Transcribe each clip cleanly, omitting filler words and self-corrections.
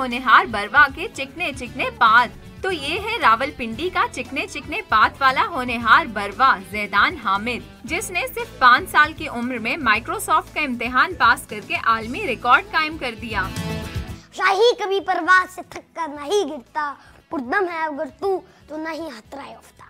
होनहार बरवा के चिकने चिकने पात। तो ये है रावलपिंडी का चिकने चिकने पात वाला होनहार बरवा ज़ैदान हामिद, जिसने सिर्फ 5 साल की उम्र में माइक्रोसॉफ्ट का इम्तिहान पास करके आलमी रिकॉर्ड कायम कर दिया। शाही कभी परवाज से थक कर नहीं गिरता, पुरदम है अगर तू तो नहीं हतराए उफ्ता।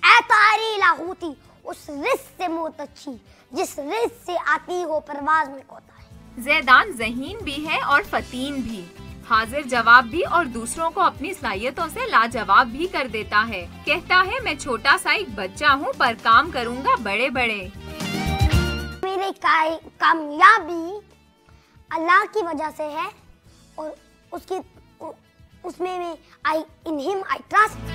ऐ तारी लाहूती उस रिस से मौत अच्छी, जिस रिस से आती हो परवाज में कोता है। ज़ैदान ज़हीन भी है और फतीन भी, हाजिर जवाब भी और दूसरों को अपनी सलाहियतों से लाजवाब भी कर देता है। कहता है मैं छोटा सा एक बच्चा हूँ पर काम करूँगा बड़े बड़े। मेरी कामयाबी अल्लाह की वजह से है और उसमें मैं आई ट्रस्ट।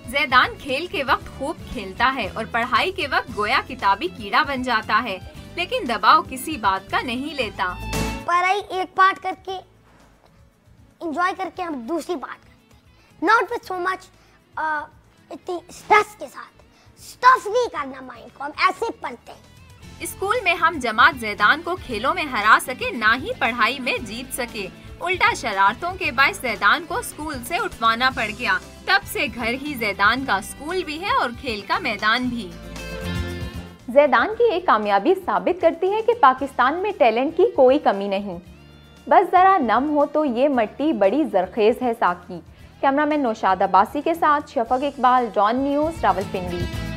ज़ैदान खेल के वक्त खूब खेलता है और पढ़ाई के वक्त गोया किताबी कीड़ा बन जाता है, लेकिन दबाव किसी बात का नहीं लेता। पढ़ाई एक पार्ट करके एंजॉय करके हम दूसरी बात करते हैं, नॉट विद सो मच इतनी स्ट्रेस के साथ। स्टफ नहीं करना माइंड को, हम ऐसे पढ़ते हैं। स्कूल में हम जमात ज़ैदान को खेलों में हरा सके, ना ही पढ़ाई में जीत सके। उल्टा शरारतों के बायस ज़ैदान को स्कूल से उठवाना पड़ गया। तब से घर ही ज़ैदान का स्कूल भी है और खेल का मैदान भी। ज़ैदान की एक कामयाबी साबित करती है कि पाकिस्तान में टैलेंट की कोई कमी नहीं, बस ज़रा नम हो तो ये मट्टी बड़ी जरखेज़ है साकी। कैमरामैन नौशाद अब्बासी के साथ शफक इकबाल, डॉन न्यूज़, रावलपिंडी।